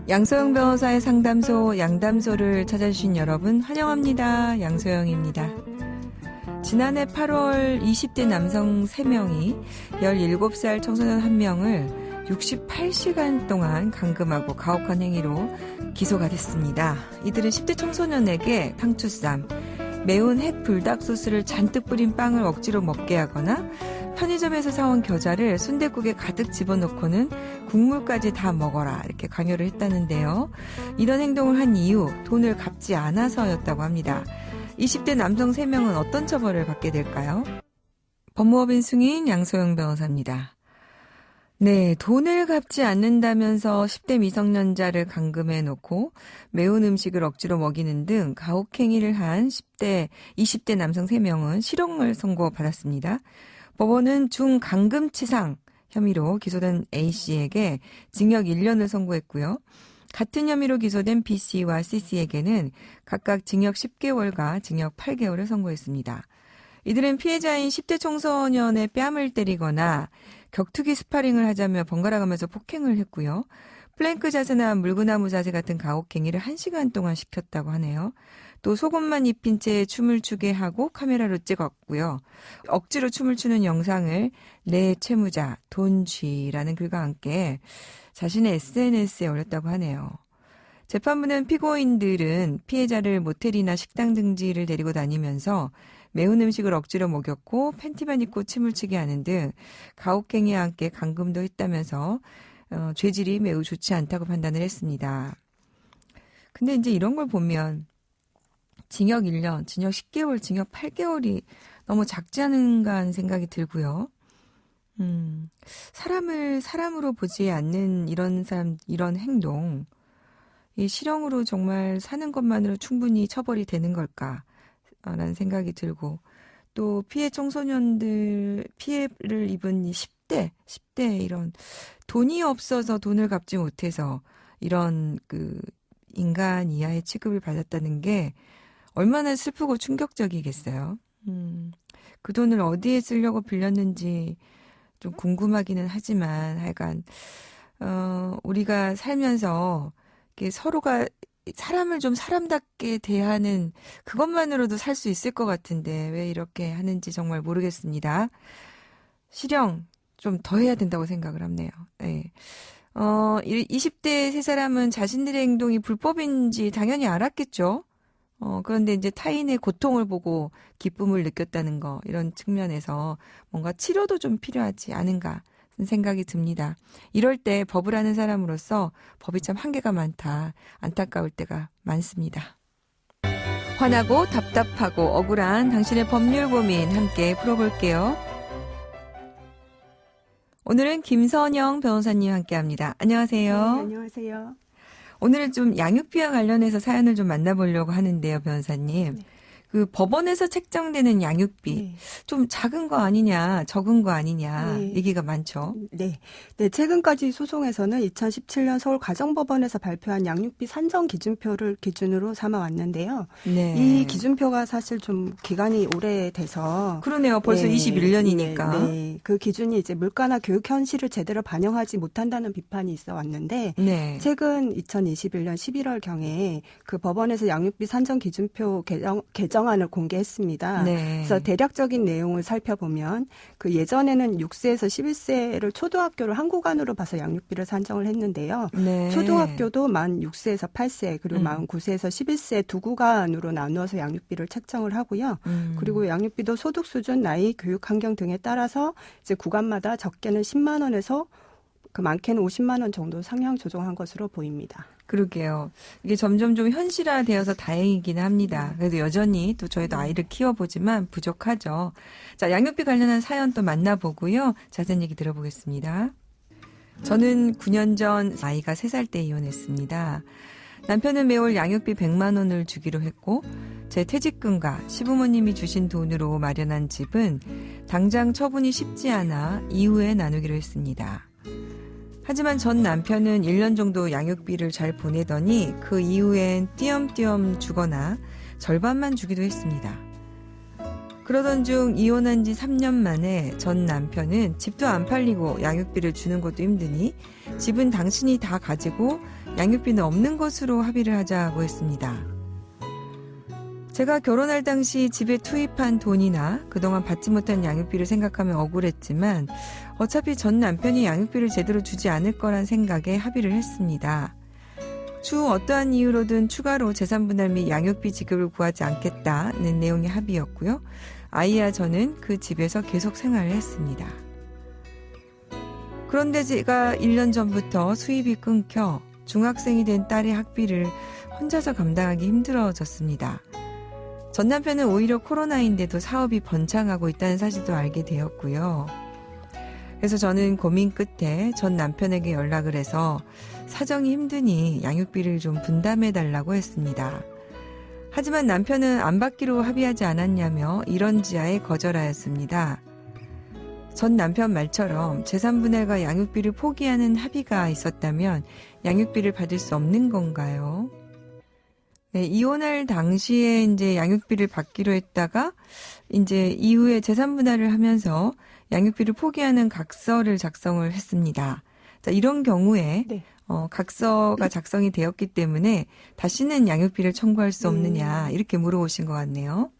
양소영 변호사의 상담소 양담소를 찾아주신 여러분 환영합니다. 양소영입니다. 지난해 8월 20대 남성 3명이 17살 청소년 1명을 68시간 동안 감금하고 가혹한 행위로 기소가 됐습니다. 이들은 10대 청소년에게 탕투쌈, 매운 핵 불닭 소스를 잔뜩 뿌린 빵을 억지로 먹게 하거나 편의점에서 사온 겨자를 순댓국에 가득 집어넣고는 국물까지 다 먹어라 이렇게 강요를 했다는데요. 이런 행동을 한 이유 돈을 갚지 않아서였다고 합니다. 20대 남성 3명은 어떤 처벌을 받게 될까요? 법무법인 승인 양소영 변호사입니다. 네, 돈을 갚지 않는다면서 10대 미성년자를 감금해놓고 매운 음식을 억지로 먹이는 등 가혹행위를 한 20대 남성 3명은 실형을 선고받았습니다. 법원은 중감금치상 혐의로 기소된 A씨에게 징역 1년을 선고했고요. 같은 혐의로 기소된 B씨와 C씨에게는 각각 징역 10개월과 징역 8개월을 선고했습니다. 이들은 피해자인 10대 청소년의 뺨을 때리거나 격투기 스파링을 하자며 번갈아가면서 폭행을 했고요. 플랭크 자세나 물구나무 자세 같은 가혹행위를 1시간 동안 시켰다고 하네요. 또 속옷만 입힌 채 춤을 추게 하고 카메라로 찍었고요. 억지로 춤을 추는 영상을 내 채무자, 돈쥐라는 글과 함께 자신의 SNS에 올렸다고 하네요. 재판부는 피고인들은 피해자를 모텔이나 식당 등지를 데리고 다니면서 매운 음식을 억지로 먹였고 팬티만 입고 춤을 추게 하는 등 가혹행위와 함께 감금도 했다면서 죄질이 매우 좋지 않다고 판단을 했습니다. 근데 이제 이런 걸 보면 징역 1년, 징역 10개월, 징역 8개월이 너무 작지 않은가 하는 생각이 들고요. 사람을 사람으로 보지 않는 이런 행동, 이 실형으로 정말 사는 것만으로 충분히 처벌이 되는 걸까라는 생각이 들고, 또 피해 청소년들, 피해를 입은 이 10대 이런 돈이 없어서 돈을 갚지 못해서 이런 인간 이하의 취급을 받았다는 게 얼마나 슬프고 충격적이겠어요. 그 돈을 어디에 쓰려고 빌렸는지 좀 궁금하기는 하지만 하여간 우리가 살면서 서로가 사람을 좀 사람답게 대하는 그것만으로도 살 수 있을 것 같은데 왜 이렇게 하는지 정말 모르겠습니다. 실형 좀 더 해야 된다고 생각을 하네요. 네. 20대 세 사람은 자신들의 행동이 불법인지 당연히 알았겠죠. 그런데 이제 타인의 고통을 보고 기쁨을 느꼈다는 거, 이런 측면에서 뭔가 치료도 좀 필요하지 않은가 생각이 듭니다. 이럴 때 법을 하는 사람으로서 법이 참 한계가 많다, 안타까울 때가 많습니다. 화나고 답답하고 억울한 당신의 법률 고민 함께 풀어볼게요. 오늘은 김선영 변호사님 함께합니다. 안녕하세요. 네, 안녕하세요. 오늘은 좀 양육비와 관련해서 사연을 좀 만나보려고 하는데요, 변호사님. 네. 그 법원에서 책정되는 양육비, 네. 좀 작은 거 아니냐, 적은 거 아니냐, 네. 얘기가 많죠. 네. 최근까지 소송에서는 2017년 서울가정법원에서 발표한 양육비 산정 기준표를 기준으로 삼아 왔는데요. 네. 이 기준표가 사실 좀 기간이 오래돼서. 그러네요. 벌써 21년이니까. 네. 그 기준이 이제 물가나 교육 현실을 제대로 반영하지 못한다는 비판이 있어 왔는데. 네. 최근 2021년 11월경에 그 법원에서 양육비 산정 기준표 개정안을 공개했습니다. 네. 그래서 대략적인 내용을 살펴보면 그 예전에는 6세에서 11세를 초등학교를 한 구간으로 봐서 양육비를 산정을 했는데요. 네. 초등학교도 만 6세에서 8세 그리고 만 9세에서 11세 두 구간으로 나누어서 양육비를 책정을 하고요. 그리고 양육비도 소득 수준, 나이, 교육 환경 등에 따라서 이제 구간마다 적게는 10만 원에서 그 많게는 50만 원 정도 상향 조정한 것으로 보입니다. 그러게요. 이게 점점 좀 현실화되어서 다행이긴 합니다. 그래도 여전히 또 저희도 아이를 키워보지만 부족하죠. 자, 양육비 관련한 사연 또 만나보고요. 자세한 얘기 들어보겠습니다. 저는 9년 전 아이가 3살 때 이혼했습니다. 남편은 매월 양육비 100만 원을 주기로 했고 제 퇴직금과 시부모님이 주신 돈으로 마련한 집은 당장 처분이 쉽지 않아 이후에 나누기로 했습니다. 하지만 전 남편은 1년 정도 양육비를 잘 보내더니 그 이후엔 띄엄띄엄 주거나 절반만 주기도 했습니다. 그러던 중 이혼한 지 3년 만에 전 남편은 집도 안 팔리고 양육비를 주는 것도 힘드니 집은 당신이 다 가지고 양육비는 없는 것으로 합의를 하자고 했습니다. 제가 결혼할 당시 집에 투입한 돈이나 그동안 받지 못한 양육비를 생각하면 억울했지만 어차피 전 남편이 양육비를 제대로 주지 않을 거란 생각에 합의를 했습니다. 추후 어떠한 이유로든 추가로 재산분할 및 양육비 지급을 구하지 않겠다는 내용의 합의였고요. 아이와 저는 그 집에서 계속 생활을 했습니다. 그런데 제가 1년 전부터 수입이 끊겨 중학생이 된 딸의 학비를 혼자서 감당하기 힘들어졌습니다. 전 남편은 오히려 코로나인데도 사업이 번창하고 있다는 사실도 알게 되었고요. 그래서 저는 고민 끝에 전 남편에게 연락을 해서 사정이 힘드니 양육비를 좀 분담해달라고 했습니다. 하지만 남편은 안 받기로 합의하지 않았냐며 이런지하에 거절하였습니다. 전 남편 말처럼 재산분할과 양육비를 포기하는 합의가 있었다면 양육비를 받을 수 없는 건가요? 네, 이혼할 당시에 이제 양육비를 받기로 했다가 이제 이후에 재산분할을 하면서 양육비를 포기하는 각서를 작성을 했습니다. 자, 이런 경우에 네. 각서가 작성이 되었기 때문에 다시는 양육비를 청구할 수 없느냐 이렇게 물어보신 것 같네요.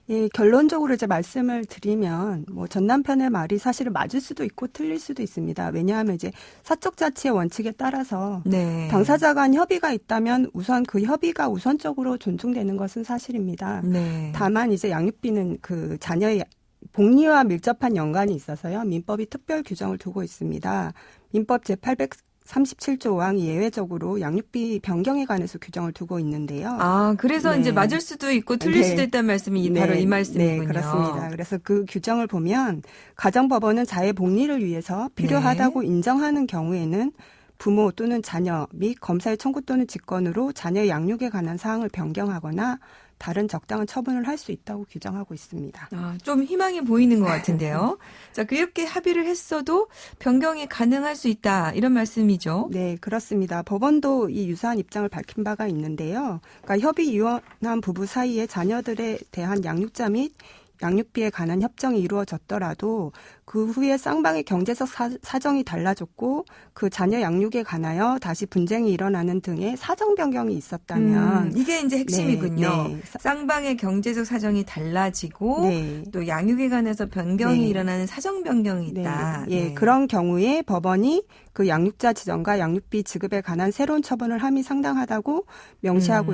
예, 결론적으로 이제 말씀을 드리면 전 남편의 말이 사실은 맞을 수도 있고 틀릴 수도 있습니다. 왜냐하면 이제 사적 자치의 원칙에 따라서 네. 당사자 간 협의가 있다면 우선 그 협의가 우선적으로 존중되는 것은 사실입니다. 네. 다만 이제 양육비는 그 자녀의 복리와 밀접한 연관이 있어서요. 민법이 특별 규정을 두고 있습니다. 민법 제837조 5항이 예외적으로 양육비 변경에 관해서 규정을 두고 있는데요. 아, 그래서 네. 이제 맞을 수도 있고 틀릴 네. 수도 있다는 말씀이 바로 이 말씀이군요. 네, 그렇습니다. 그래서 그 규정을 보면 가정법원은 자의 복리를 위해서 필요하다고 인정하는 경우에는 부모 또는 자녀 및 검사의 청구 또는 직권으로 자녀의 양육에 관한 사항을 변경하거나 다른 적당한 처분을 할 수 있다고 규정하고 있습니다. 아, 좀 희망이 보이는 것 같은데요. 자, 그렇게 합의를 했어도 변경이 가능할 수 있다 이런 말씀이죠. 네, 그렇습니다. 법원도 이 유사한 입장을 밝힌 바가 있는데요. 그러니까 협의 이혼한 부부 사이에 자녀들에 대한 양육자 및 양육비에 관한 협정이 이루어졌더라도 그 후에 쌍방의 경제적 사정이 달라졌고 그 자녀 양육에 관하여 다시 분쟁이 일어나는 등의 사정 변경이 있었다면 이게 이제 핵심이군요. 네. 쌍방의 경제적 사정이 달라지고 네. 또 양육에 관해서 변경이 네. 일어나는 사정 변경이 있다. 네. 예, 그런 경우에 법원이 그 양육자 지정과 양육비 지급에 관한 새로운 처분을 함이 상당하다고 명시하고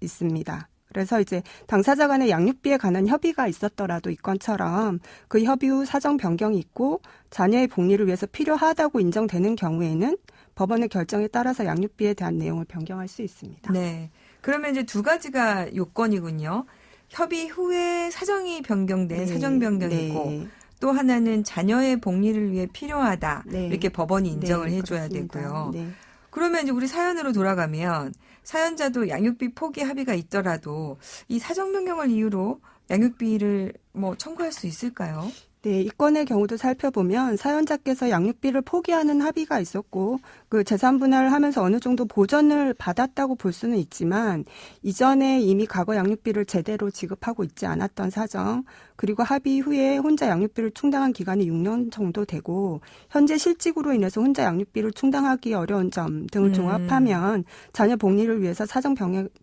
있습니다. 그래서 이제 당사자 간의 양육비에 관한 협의가 있었더라도 이 건처럼 그 협의 후 사정 변경이 있고 자녀의 복리를 위해서 필요하다고 인정되는 경우에는 법원의 결정에 따라서 양육비에 대한 내용을 변경할 수 있습니다. 네. 그러면 이제 두 가지가 요건이군요. 협의 후에 사정이 변경된 네. 사정 변경이고 네. 또 하나는 자녀의 복리를 위해 필요하다. 네. 이렇게 법원이 인정을 네, 해줘야 그렇습니다. 되고요. 네. 그러면 이제 우리 사연으로 돌아가면 사연자도 양육비 포기 합의가 있더라도 이 사정 변경을 이유로 양육비를 청구할 수 있을까요? 네, 이 건의 경우도 살펴보면 사연자께서 양육비를 포기하는 합의가 있었고 그 재산 분할을 하면서 어느 정도 보전을 받았다고 볼 수는 있지만 이전에 이미 과거 양육비를 제대로 지급하고 있지 않았던 사정 그리고 합의 후에 혼자 양육비를 충당한 기간이 6년 정도 되고 현재 실직으로 인해서 혼자 양육비를 충당하기 어려운 점 등을 종합하면 자녀 복리를 위해서 사정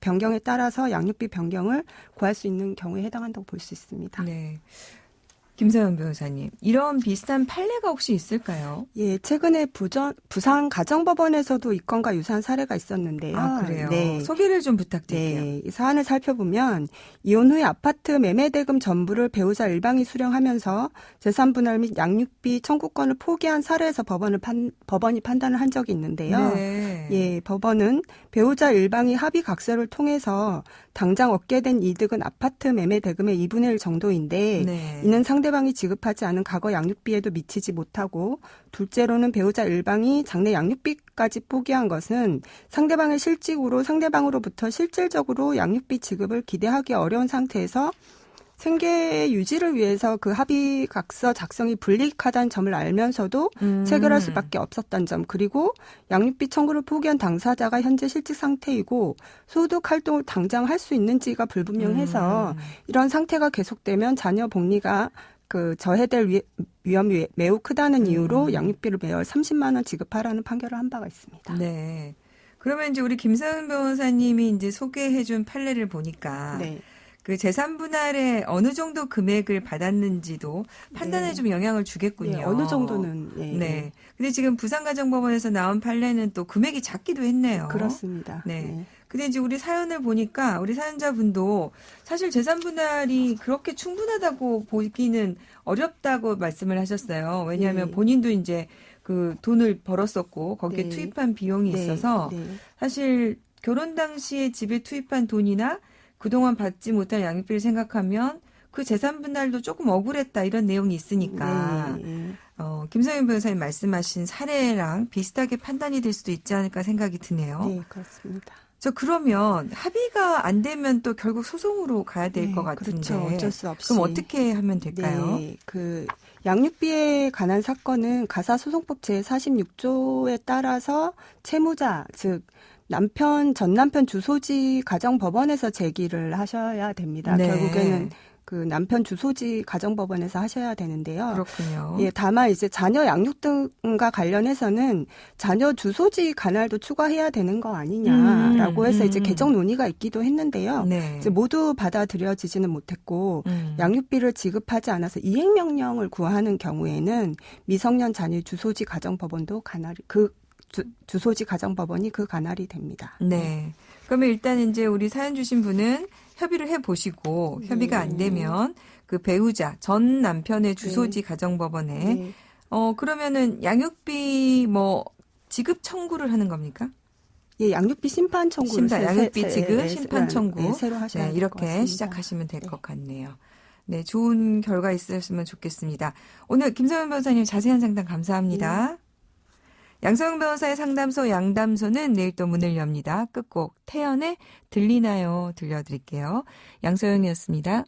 변경에 따라서 양육비 변경을 구할 수 있는 경우에 해당한다고 볼 수 있습니다. 네. 김서영 변호사님, 이런 비슷한 판례가 혹시 있을까요? 예, 최근에 부산 가정법원에서도 이 건과 유사한 사례가 있었는데요. 아, 그래요? 네. 소개를 좀 부탁드릴게요. 네, 이 사안을 살펴보면 이혼 후에 아파트 매매대금 전부를 배우자 일방이 수령하면서 재산분할 및 양육비 청구권을 포기한 사례에서 법원이 판단을 한 적이 있는데요. 네. 예, 법원은 배우자 일방이 합의 각서를 통해서 당장 얻게 된 이득은 아파트 매매대금의 2분의 1 정도인데 네. 이는 상대방이 지급하지 않은 과거 양육비에도 미치지 못하고 둘째로는 배우자 일방이 장래 양육비까지 포기한 것은 상대방의 실직으로 상대방으로부터 실질적으로 양육비 지급을 기대하기 어려운 상태에서 생계 유지를 위해서 그 합의 각서 작성이 불리하다는 점을 알면서도 체결할 수밖에 없었던 점 그리고 양육비 청구를 포기한 당사자가 현재 실직 상태이고 소득 활동을 당장 할 수 있는지가 불분명해서 이런 상태가 계속되면 자녀 복리가 그 저해될 위험이 매우 크다는 이유로 양육비를 매월 30만 원 지급하라는 판결을 한 바가 있습니다. 네. 그러면 이제 우리 김서영 변호사님이 이제 소개해준 판례를 보니까 네. 그 재산 분할에 어느 정도 금액을 받았는지도 판단에 네. 좀 영향을 주겠군요. 네, 어느 정도는. 네. 네. 근데 지금 부산가정법원에서 나온 판례는 또 금액이 작기도 했네요. 그렇습니다. 네. 네. 근데 이제 우리 사연을 보니까 우리 사연자분도 사실 재산 분할이 그렇게 충분하다고 보기는 어렵다고 말씀을 하셨어요. 왜냐하면 네. 본인도 이제 그 돈을 벌었었고 거기에 네. 투입한 비용이 네. 있어서 네. 사실 결혼 당시에 집에 투입한 돈이나 그동안 받지 못한 양육비를 생각하면 그 재산 분할도 조금 억울했다 이런 내용이 있으니까 네. 김성윤 변호사님 말씀하신 사례랑 비슷하게 판단이 될 수도 있지 않을까 생각이 드네요. 네, 그렇습니다. 저 그러면 합의가 안 되면 또 결국 소송으로 가야 될 것 네, 같은데. 그렇죠. 어쩔 수 없이. 그럼 어떻게 하면 될까요? 네, 그 양육비에 관한 사건은 가사소송법 제46조에 따라서 채무자, 즉 전 남편 주소지 가정법원에서 제기를 하셔야 됩니다. 네. 결국에는 그 남편 주소지 가정법원에서 하셔야 되는데요. 그렇군요. 예, 다만 이제 자녀 양육 등과 관련해서는 자녀 주소지 관할도 추가해야 되는 거 아니냐라고 해서 이제 개정 논의가 있기도 했는데요. 네. 이제 모두 받아들여지지는 못했고 양육비를 지급하지 않아서 이행명령을 구하는 경우에는 미성년 자녀 주소지 가정법원도 주소지 가정법원이 그 관할이 됩니다. 네. 그러면 일단 이제 우리 사연 주신 분은 협의를 해보시고 협의가 안 되면 그 배우자 전 남편의 주소지 가정법원에 네. 그러면은 양육비 뭐 지급 청구를 하는 겁니까? 예, 양육비 심판 청구. 양육비 지급 심판 청구. 네, 새로 하셔야 될 것 이렇게 같습니다. 시작하시면 될 것 같네요. 네, 좋은 결과 있으셨으면 좋겠습니다. 오늘 김성현 변호사님 자세한 상담 감사합니다. 양소영 변호사의 상담소 양담소는 내일 또 문을 엽니다. 끝곡 태연의 들리나요 들려드릴게요. 양소영이었습니다.